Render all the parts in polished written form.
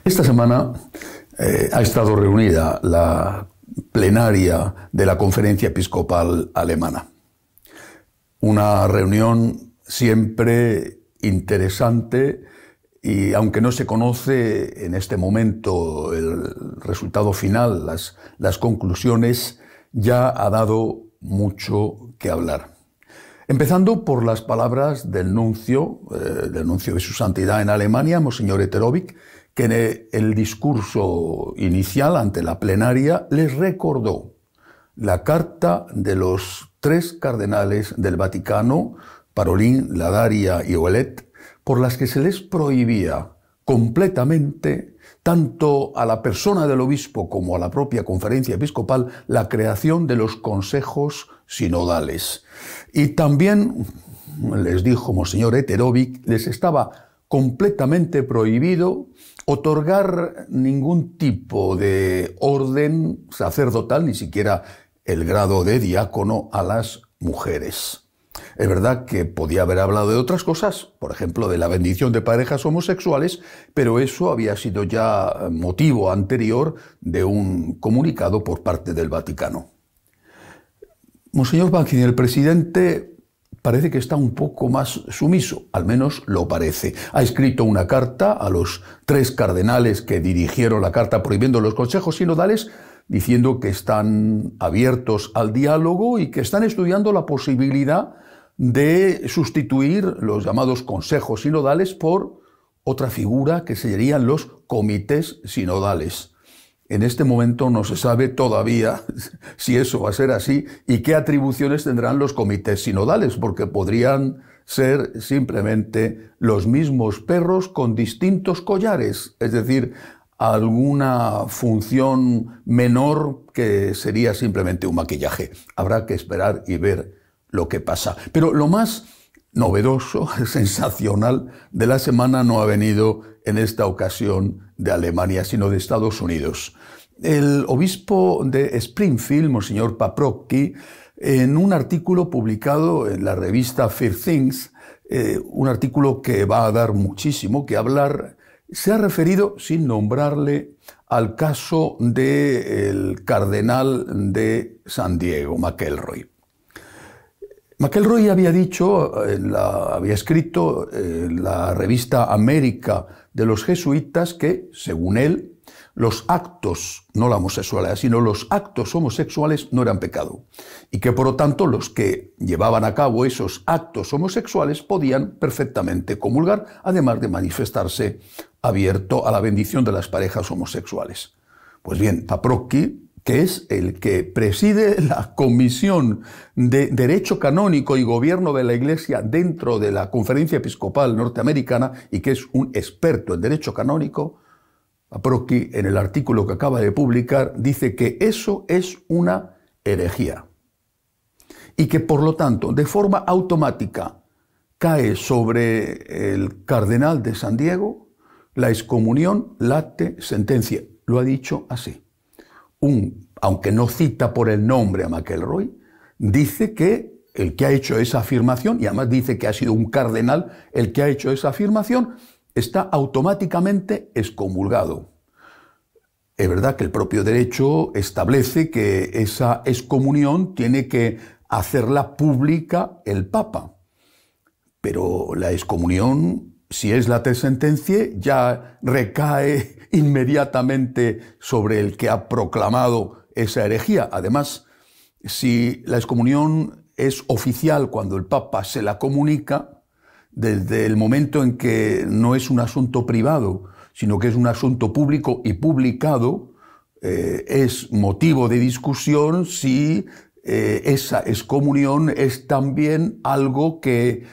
Esta semana ha estado reunida la plenaria de la Conferencia Episcopal Alemana. Una reunión siempre interesante y aunque no se conoce en este momento el resultado final, las conclusiones, ya ha dado mucho que hablar. Empezando por las palabras del nuncio de su santidad en Alemania, Monseñor Eterovic, que en el discurso inicial ante la plenaria les recordó la carta de los 3 cardenales del Vaticano, Parolin, Ladaria y Ouellet, por las que se les prohibía completamente, tanto a la persona del obispo como a la propia conferencia episcopal, la creación de los consejos sinodales. Y también, les dijo Monseñor Eterovic, les estaba completamente prohibido otorgar ningún tipo de orden sacerdotal, ni siquiera el grado de diácono, a las mujeres. Es verdad que podía haber hablado de otras cosas, por ejemplo, de la bendición de parejas homosexuales, pero eso había sido ya motivo anterior de un comunicado por parte del Vaticano. Monseñor Bankin, el presidente, parece que está un poco más sumiso, al menos lo parece. Ha escrito una carta a los 3 cardenales que dirigieron la carta prohibiendo los consejos sinodales, diciendo que están abiertos al diálogo y que están estudiando la posibilidad de sustituir los llamados consejos sinodales por otra figura que serían los comités sinodales. En este momento no se sabe todavía si eso va a ser así y qué atribuciones tendrán los comités sinodales, porque podrían ser simplemente los mismos perros con distintos collares, es decir, alguna función menor que sería simplemente un maquillaje. Habrá que esperar y ver lo que pasa. Pero lo más novedoso, sensacional de la semana no ha venido en esta ocasión de Alemania, sino de Estados Unidos. El obispo de Springfield, Monseñor Paprocki, en un artículo publicado en la revista First Things, un artículo que va a dar muchísimo que hablar, se ha referido, sin nombrarle, al caso del cardenal de San Diego, McElroy. McElroy había escrito en la revista América de los jesuitas que, según él, los actos, no la homosexualidad, sino los actos homosexuales no eran pecado. Y que, por lo tanto, los que llevaban a cabo esos actos homosexuales podían perfectamente comulgar, además de manifestarse abierto a la bendición de las parejas homosexuales. Pues bien, Paprocki, que es el que preside la Comisión de Derecho Canónico y Gobierno de la Iglesia dentro de la Conferencia Episcopal Norteamericana y que es un experto en Derecho Canónico, Paprocki, en el artículo que acaba de publicar, dice que eso es una herejía y que, por lo tanto, de forma automática cae sobre el cardenal de San Diego la excomunión late sentencia. Lo ha dicho así. Aunque no cita por el nombre a McElroy, dice que el que ha hecho esa afirmación, y además dice que ha sido un cardenal el que ha hecho esa afirmación, está automáticamente excomulgado. Es verdad que el propio derecho establece que esa excomunión tiene que hacerla pública el Papa, pero la excomunión, si es late sentencia, ya recae inmediatamente sobre el que ha proclamado esa herejía. Además, si la excomunión es oficial cuando el Papa se la comunica, desde el momento en que no es un asunto privado, sino que es un asunto público y publicado, es motivo de discusión si esa excomunión es también algo que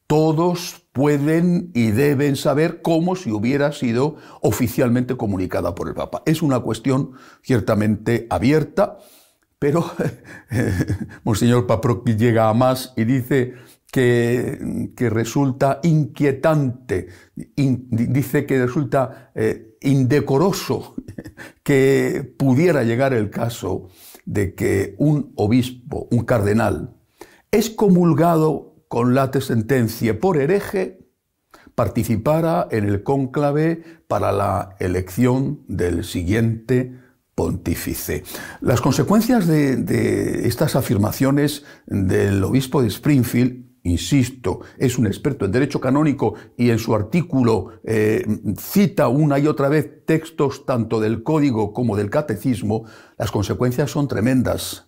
todos pueden y deben saber, como si hubiera sido oficialmente comunicada por el Papa. Es una cuestión ciertamente abierta, pero Monseñor Paprocki llega a más y dice que resulta inquietante, dice que resulta indecoroso que pudiera llegar el caso de que un obispo, un cardenal, excomulgado con late sentencia por hereje, participara en el cónclave para la elección del siguiente pontífice. Las consecuencias de estas afirmaciones del obispo de Springfield, insisto, es un experto en derecho canónico y en su artículo cita una y otra vez textos tanto del código como del catecismo. Las consecuencias son tremendas.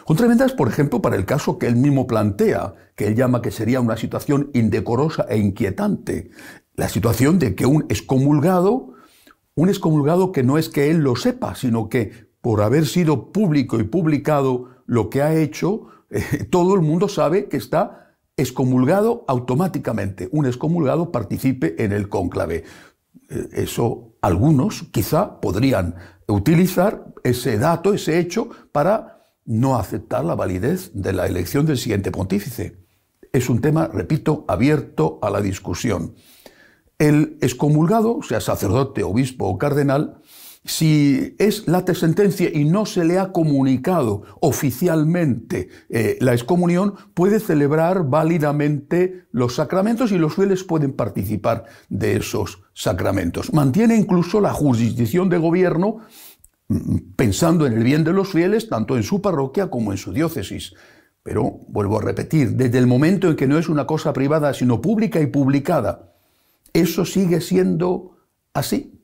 Son tremendas, por ejemplo, para el caso que él mismo plantea, que él llama que sería una situación indecorosa e inquietante. La situación de que un excomulgado que no es que él lo sepa, sino que por haber sido público y publicado lo que ha hecho, todo el mundo sabe que está excomulgado automáticamente. Un excomulgado participe en el cónclave. Eso algunos quizá podrían utilizar ese dato, ese hecho, para no aceptar la validez de la elección del siguiente pontífice. Es un tema, repito, abierto a la discusión. El excomulgado, sea sacerdote, obispo o cardenal, si es late sentencia y no se le ha comunicado oficialmente la excomunión, puede celebrar válidamente los sacramentos y los fieles pueden participar de esos sacramentos. Mantiene incluso la jurisdicción de gobierno pensando en el bien de los fieles, tanto en su parroquia como en su diócesis. Pero, vuelvo a repetir, desde el momento en que no es una cosa privada, sino pública y publicada, eso sigue siendo así.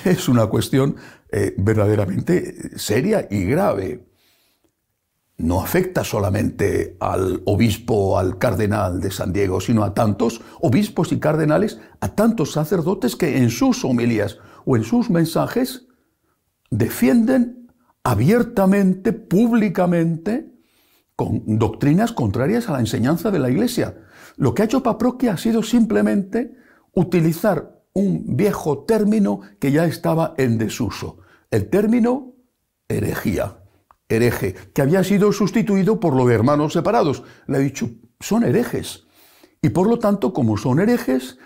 Es una cuestión verdaderamente seria y grave. No afecta solamente al obispo o al cardenal de San Diego, sino a tantos obispos y cardenales, a tantos sacerdotes que en sus homilías o en sus mensajes defienden abiertamente, públicamente, con doctrinas contrarias a la enseñanza de la Iglesia. Lo que ha hecho Paprocki ha sido simplemente utilizar un viejo término que ya estaba en desuso, el término herejía, hereje, que había sido sustituido por lo de hermanos separados. Le ha dicho, son herejes. Y por lo tanto, como son herejes,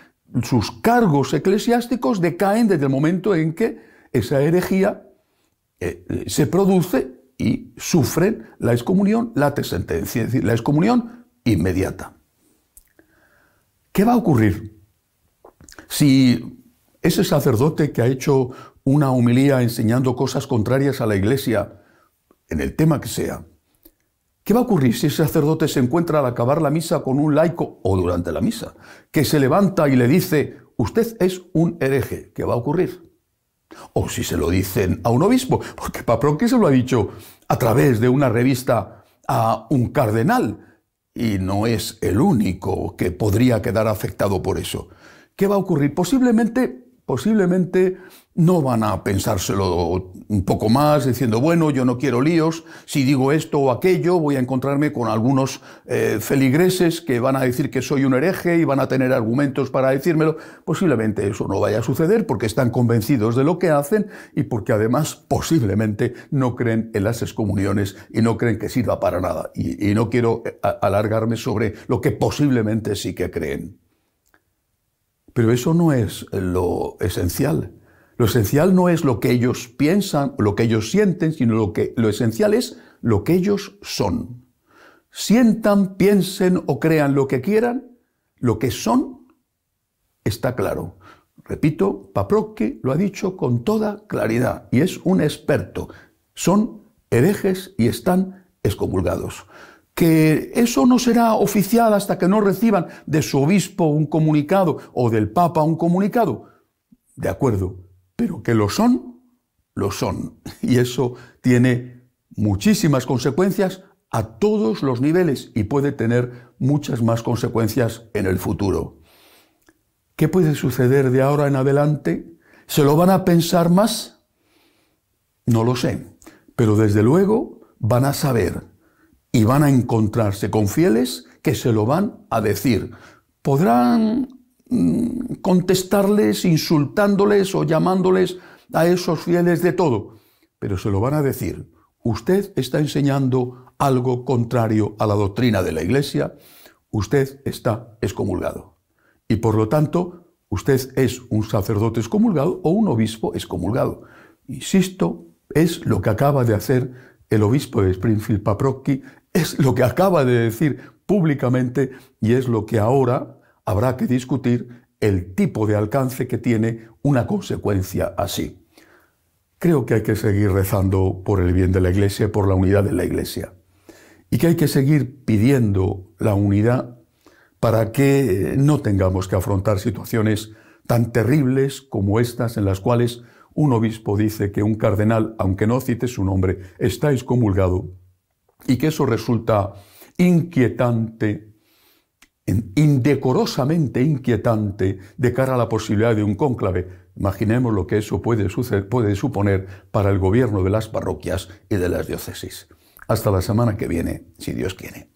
sus cargos eclesiásticos decaen desde el momento en que esa herejía se produce y sufren la excomunión late sentencia, es decir, la excomunión inmediata. ¿Qué va a ocurrir si ese sacerdote que ha hecho una homilía enseñando cosas contrarias a la Iglesia, en el tema que sea, qué va a ocurrir si ese sacerdote se encuentra al acabar la misa con un laico o durante la misa, que se levanta y le dice, usted es un hereje? ¿Qué va a ocurrir? O si se lo dicen a un obispo, porque Paprocki se lo ha dicho a través de una revista a un cardenal, y no es el único que podría quedar afectado por eso. ¿Qué va a ocurrir? Posiblemente no van a pensárselo un poco más, diciendo, bueno, yo no quiero líos, si digo esto o aquello voy a encontrarme con algunos feligreses que van a decir que soy un hereje y van a tener argumentos para decírmelo. Posiblemente eso no vaya a suceder porque están convencidos de lo que hacen y porque además posiblemente no creen en las excomuniones y no creen que sirva para nada. Y no quiero alargarme sobre lo que posiblemente sí que creen. Pero eso no es lo esencial. Lo esencial no es lo que ellos piensan, lo que ellos sienten, sino lo esencial es lo que ellos son. Sientan, piensen o crean lo que quieran, lo que son está claro. Repito, Paprocki lo ha dicho con toda claridad y es un experto. Son herejes y están excomulgados. Que eso no será oficial hasta que no reciban de su obispo un comunicado o del papa un comunicado. De acuerdo, pero que lo son. Y eso tiene muchísimas consecuencias a todos los niveles y puede tener muchas más consecuencias en el futuro. ¿Qué puede suceder de ahora en adelante? ¿Se lo van a pensar más? No lo sé, pero desde luego van a saber y van a encontrarse con fieles que se lo van a decir. Podrán contestarles, insultándoles o llamándoles a esos fieles de todo, pero se lo van a decir. Usted está enseñando algo contrario a la doctrina de la Iglesia, usted está excomulgado. Y por lo tanto, usted es un sacerdote excomulgado o un obispo excomulgado. Insisto, es lo que acaba de hacer el obispo de Springfield, Paprocki, es lo que acaba de decir públicamente y es lo que ahora habrá que discutir el tipo de alcance que tiene una consecuencia así. Creo que hay que seguir rezando por el bien de la Iglesia y por la unidad de la Iglesia. Y que hay que seguir pidiendo la unidad para que no tengamos que afrontar situaciones tan terribles como estas en las cuales un obispo dice que un cardenal, aunque no cite su nombre, está excomulgado y que eso resulta inquietante, indecorosamente inquietante de cara a la posibilidad de un cónclave. Imaginemos lo que eso puede suponer para el gobierno de las parroquias y de las diócesis. Hasta la semana que viene, si Dios quiere.